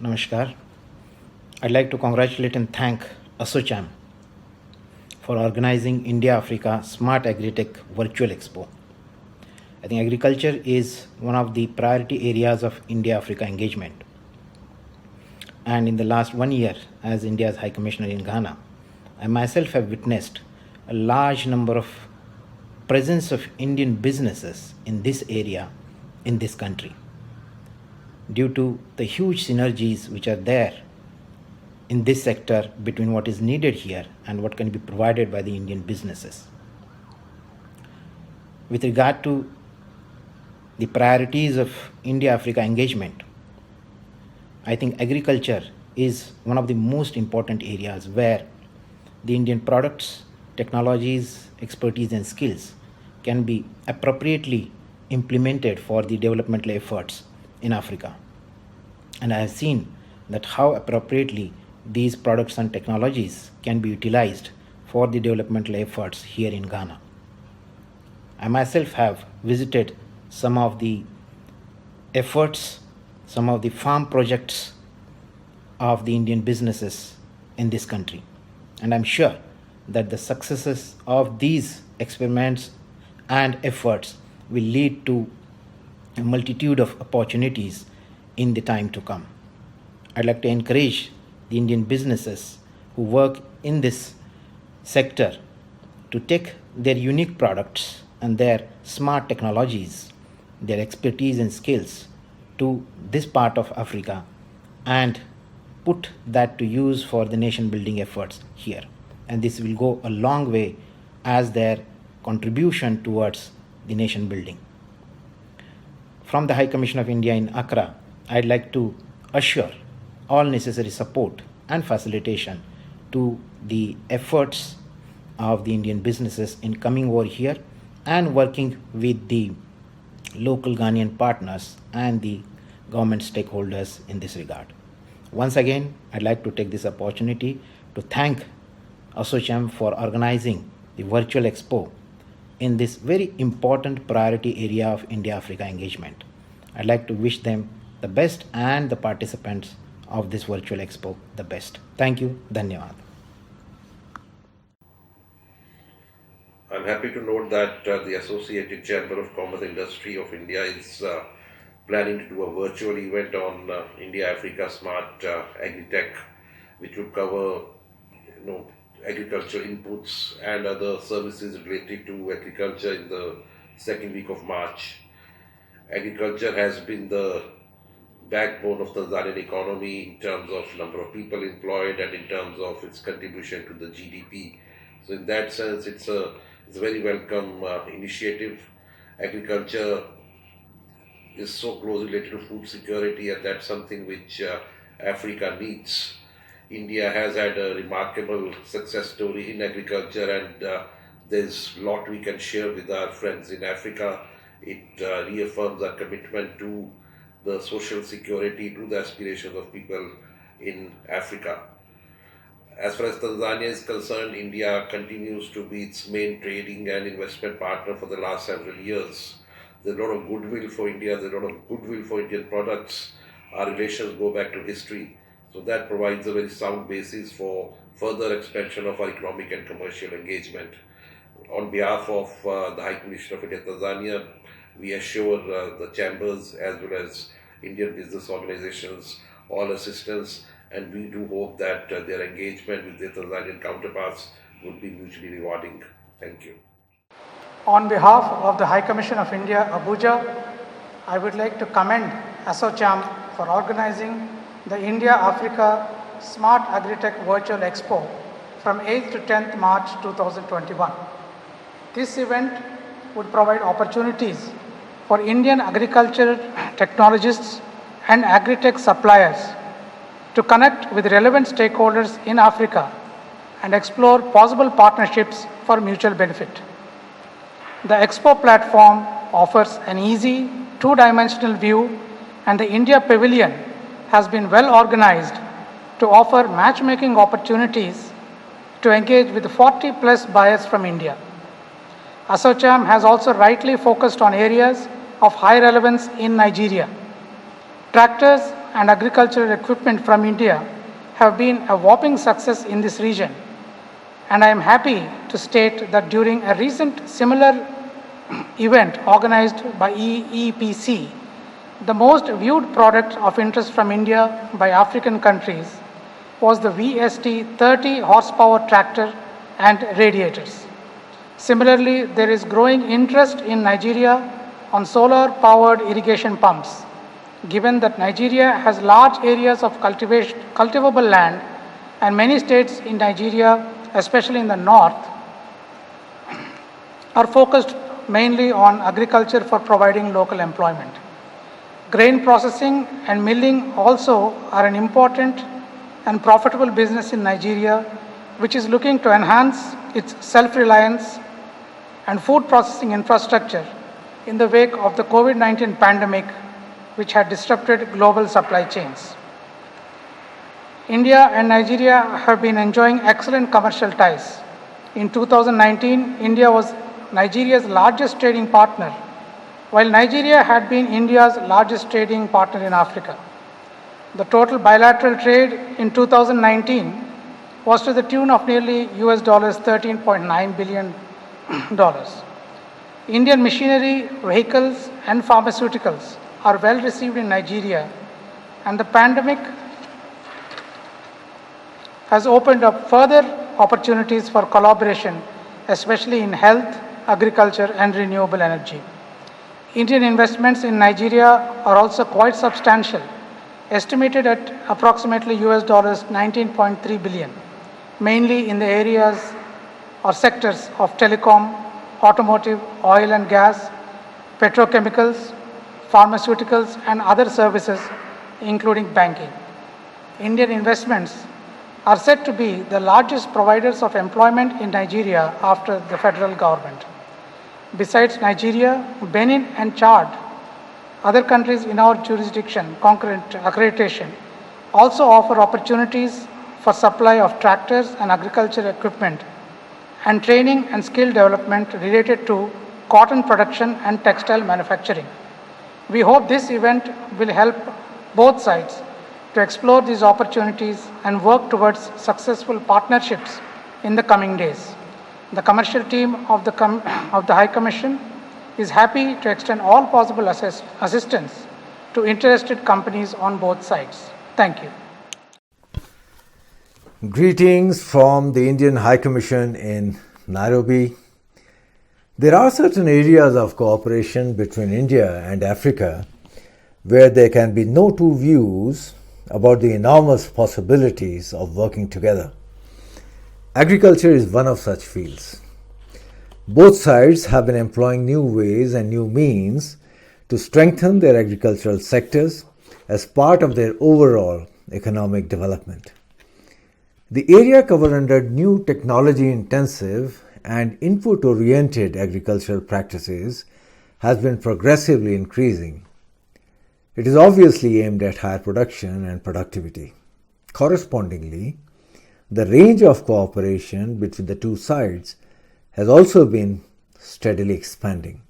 Namaskar. I'd like to congratulate and thank ASSOCHAM for organizing India-Africa Smart Agritech Virtual Expo. I think agriculture is one of the priority areas of India-Africa engagement. And in the last 1 year, as India's High Commissioner in Ghana, I myself have witnessed a large number of presence of Indian businesses in this area, in this country, due to the huge synergies which are there in this sector between what is needed here and what can be provided by the Indian businesses. With regard to the priorities of India-Africa engagement, I think agriculture is one of the most important areas where the Indian products, technologies, expertise and skills can be appropriately implemented for the developmental efforts in Africa. And I have seen that how appropriately these products and technologies can be utilized for the developmental efforts here in Ghana. I myself have visited some of the efforts, some of the farm projects of the Indian businesses in this country. And I'm sure that the successes of these experiments and efforts will lead to a multitude of opportunities in the time to come. I'd like to encourage the Indian businesses who work in this sector to take their unique products and their smart technologies, their expertise and skills to this part of Africa and put that to use for the nation building efforts here. And this will go a long way as their contribution towards the nation building. From the High Commission of India in Accra, I'd like to assure all necessary support and facilitation to the efforts of the Indian businesses in coming over here and working with the local Ghanaian partners and the government stakeholders in this regard. Once again, I'd like to take this opportunity to thank ASSOCHAM for organizing the virtual expo in this very important priority area of India-Africa engagement. I'd like to wish them the best and the participants of this virtual expo the best. Thank you. Dhanyawad. I'm happy to note that the Associated Chamber of Commerce Industry of India is planning to do a virtual event on India-Africa Smart Agritech, which would cover agricultural inputs and other services related to agriculture in the second week of March. Agriculture has been the backbone of the Tanzanian economy in terms of number of people employed and in terms of its contribution to the GDP. So in that sense, it's a very welcome initiative. Agriculture is so closely related to food security, and that's something which Africa needs. India has had a remarkable success story in agriculture, and there's a lot we can share with our friends in Africa. It reaffirms our commitment to the social security, to the aspirations of people in Africa. As far as Tanzania is concerned, India continues to be its main trading and investment partner for the last several years. There's a lot of goodwill for India, there's a lot of goodwill for Indian products. Our relations go back to history. So that provides a very sound basis for further expansion of our economic and commercial engagement. On behalf of the High Commission of India Tanzania, we assure the chambers as well as Indian business organizations all assistance, and we do hope that their engagement with their Tanzanian counterparts would be mutually rewarding. Thank you. On behalf of the High Commission of India, Abuja, I would like to commend ASSOCHAM for organizing the India-Africa Smart Agritech Virtual Expo from 8th to 10th March 2021. This event would provide opportunities for Indian agricultural technologists and agri-tech suppliers to connect with relevant stakeholders in Africa and explore possible partnerships for mutual benefit. The Expo platform offers an easy, two-dimensional view, and the India Pavilion has been well organized to offer matchmaking opportunities to engage with 40+ buyers from India. ASSOCHAM has also rightly focused on areas of high relevance in Nigeria. Tractors and agricultural equipment from India have been a whopping success in this region. And I am happy to state that during a recent similar event organized by EEPC, the most viewed product of interest from India by African countries was the VST 30 horsepower tractor and radiators. Similarly, there is growing interest in Nigeria on solar powered irrigation pumps. Given that Nigeria has large areas of cultivable land and many states in Nigeria, especially in the north, are focused mainly on agriculture for providing local employment. Grain processing and milling also are an important and profitable business in Nigeria, which is looking to enhance its self-reliance and food processing infrastructure in the wake of the COVID-19 pandemic, which had disrupted global supply chains. India and Nigeria have been enjoying excellent commercial ties. In 2019, India was Nigeria's largest trading partner, while Nigeria had been India's largest trading partner in Africa. The total bilateral trade in 2019 was to the tune of nearly $13.9 billion. Indian machinery, vehicles, and pharmaceuticals are well received in Nigeria, and the pandemic has opened up further opportunities for collaboration, especially in health, agriculture, and renewable energy. Indian investments in Nigeria are also quite substantial, estimated at approximately $19.3 billion, mainly in the areas or sectors of telecom, automotive, oil and gas, petrochemicals, pharmaceuticals, and other services, including banking. Indian investments are said to be the largest providers of employment in Nigeria after the federal government. Besides Nigeria, Benin and Chad, other countries in our jurisdiction, concurrent accreditation, also offer opportunities for supply of tractors and agricultural equipment and training and skill development related to cotton production and textile manufacturing. We hope this event will help both sides to explore these opportunities and work towards successful partnerships in the coming days. The commercial team of the High Commission is happy to extend all possible assistance to interested companies on both sides. Thank you. Greetings from the Indian High Commission in Nairobi. There are certain areas of cooperation between India and Africa where there can be no two views about the enormous possibilities of working together. Agriculture is one of such fields. Both sides have been employing new ways and new means to strengthen their agricultural sectors as part of their overall economic development. The area covered under new technology-intensive and input-oriented agricultural practices has been progressively increasing. It is obviously aimed at higher production and productivity. Correspondingly, the range of cooperation between the two sides has also been steadily expanding.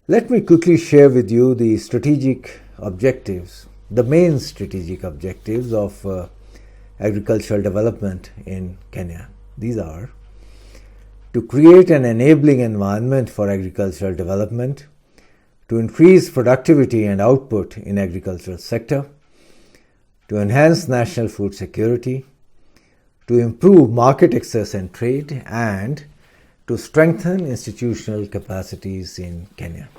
Let me quickly share with you the strategic objectives, the main strategic objectives of agricultural development in Kenya. These are to create an enabling environment for agricultural development, to increase productivity and output in agricultural sector, to enhance national food security, to improve market access and trade, and to strengthen institutional capacities in Kenya.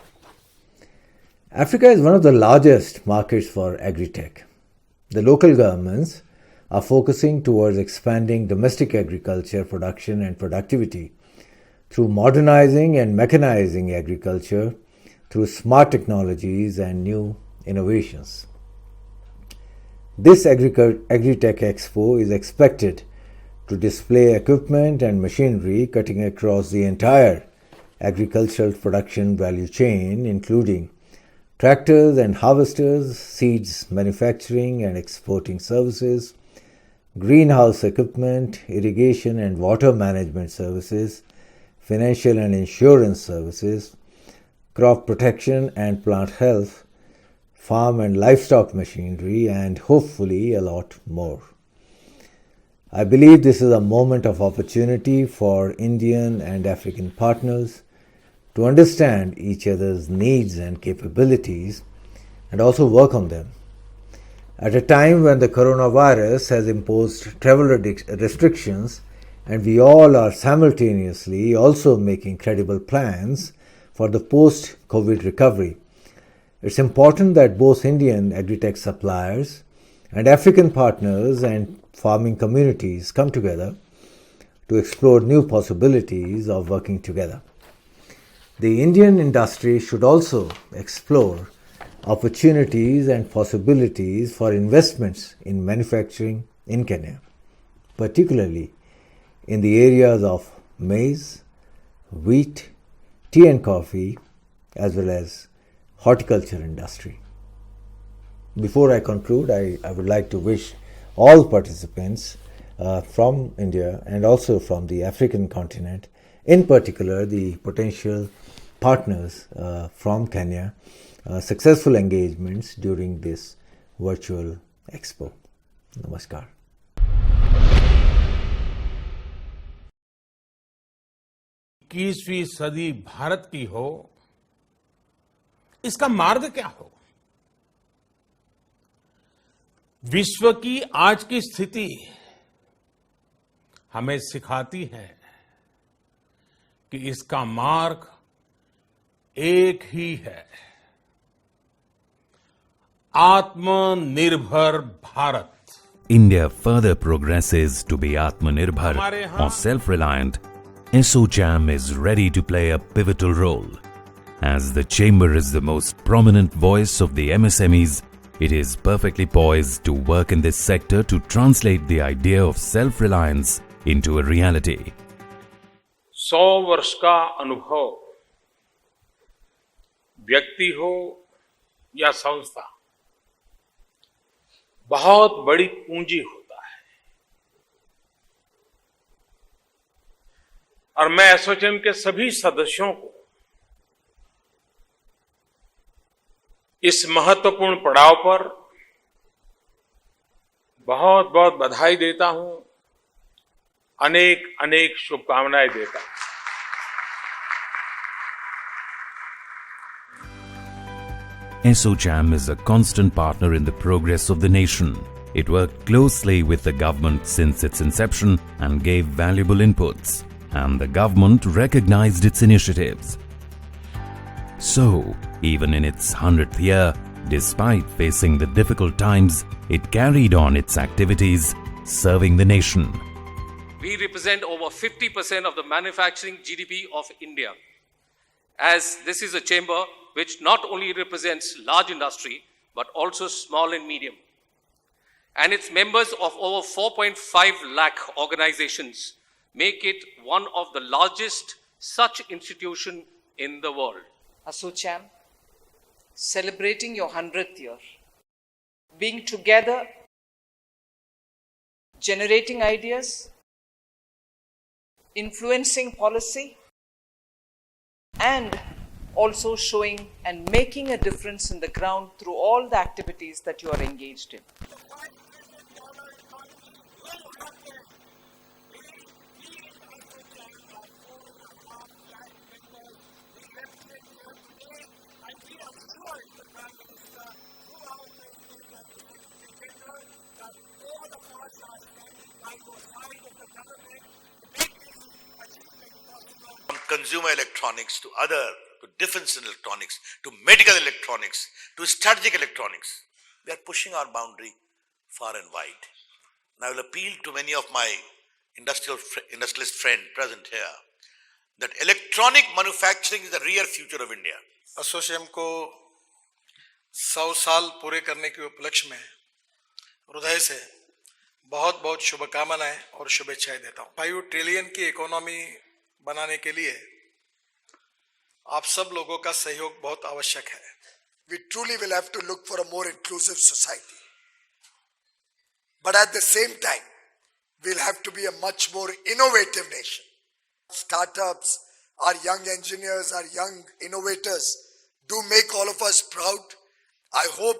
Africa is one of the largest markets for Agritech. The local governments are focusing towards expanding domestic agriculture production and productivity through modernizing and mechanizing agriculture through smart technologies and new innovations. This Agritech EXPO is expected to display equipment and machinery cutting across the entire agricultural production value chain, including tractors and harvesters, seeds manufacturing and exporting services, greenhouse equipment, irrigation and water management services, financial and insurance services, crop protection and plant health, farm and livestock machinery, and hopefully a lot more. I believe this is a moment of opportunity for Indian and African partners to understand each other's needs and capabilities and also work on them. At a time when the coronavirus has imposed travel restrictions and we all are simultaneously also making credible plans for the post-COVID recovery, it's important that both Indian Agritech suppliers and African partners and farming communities come together to explore new possibilities of working together. The Indian industry should also explore opportunities and possibilities for investments in manufacturing in Kenya, particularly in the areas of maize, wheat, tea and coffee, as well as horticulture industry. Before I conclude, I would like to wish all participants from India and also from the African continent, in particular the potential partners from Kenya, successful engagements during this virtual expo. Namaskar. 21वीं सदी भारत की हो, इसका मार्ग क्या हो? विश्व की आज की स्थिति हमें सिखाती है कि इसका मार्ग एक ही है, आत्मनिर्भर Bharat. India further progresses to be Atmanirbhar or self-reliant. ASSOCHAM is ready to play a pivotal role. As the Chamber is the most prominent voice of the MSMEs, it is perfectly poised to work in this sector to translate the idea of self-reliance into a reality. 100 वर्ष का अनुभव व्यक्ति हो या संस्था बहुत बड़ी पूंजी होता है, और मैं एसोचैम के सभी सदस्यों को इस महत्वपूर्ण पड़ाव पर बहुत बहुत बधाई देता हूं, अनेक अनेक शुभकामनाएं देता हूं. ASSOCHAM is a constant partner in the progress of the nation. It worked closely with the government since its inception and gave valuable inputs, and the government recognized its initiatives. So, even in its 100th year, despite facing the difficult times, it carried on its activities, serving the nation. We represent over 50% of the manufacturing GDP of India, as this is a chamber which not only represents large industry, but also small and medium. And its members of over 4.5 lakh organizations make it one of the largest such institution in the world. ASSOCHAM, celebrating your 100th year, being together, generating ideas, influencing policy, and also showing and making a difference in the ground through all the activities that you are engaged in. From consumer electronics to defense electronics, to medical electronics, to strategic electronics. We are pushing our boundary far and wide. And I will appeal to many of my industrialist friends present here that electronic manufacturing is the real future of India. ASSOCHAM को 100 साल पूरे करने के उपलक्ष्य में हृदय से बहुत बहुत शुभकामनाएं और शुभेच्छाएं देता हूं. 5 ट्रिलियन की इकोनॉमी बनाने के लिए आप सब लोगों का सहयोग बहुत आवश्यक है. We truly will have to look for a more inclusive society. But at the same time, we'll have to be a much more innovative nation. Startups, our young engineers, our young innovators do make all of us proud. I hope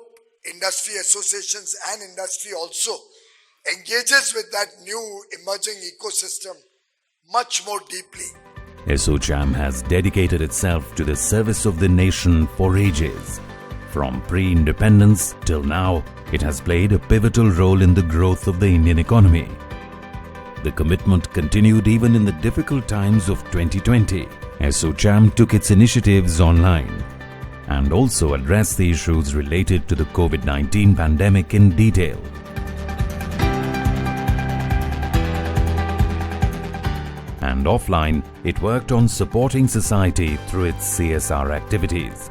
industry associations and industry also engages with that new emerging ecosystem much more deeply. ASSOCHAM has dedicated itself to the service of the nation for ages. From pre-independence till now, it has played a pivotal role in the growth of the Indian economy. The commitment continued even in the difficult times of 2020. ASSOCHAM took its initiatives online and also addressed the issues related to the COVID-19 pandemic in detail. And offline, it worked on supporting society through its CSR activities.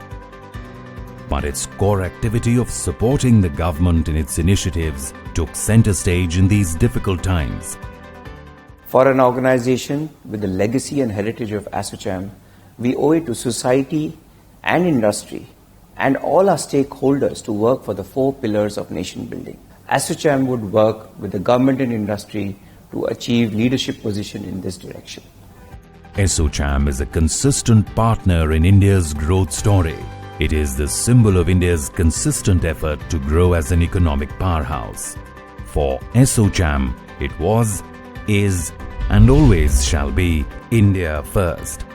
But its core activity of supporting the government in its initiatives took center stage in these difficult times. For an organization with the legacy and heritage of ASSOCHAM, we owe it to society and industry and all our stakeholders to work for the 4 pillars of nation building. ASSOCHAM would work with the government and industry to achieve leadership position in this direction. ASSOCHAM is a consistent partner in India's growth story. It is the symbol of India's consistent effort to grow as an economic powerhouse. For ASSOCHAM, it was, is, and always shall be India first.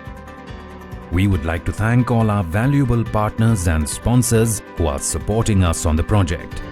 We would like to thank all our valuable partners and sponsors who are supporting us on the project.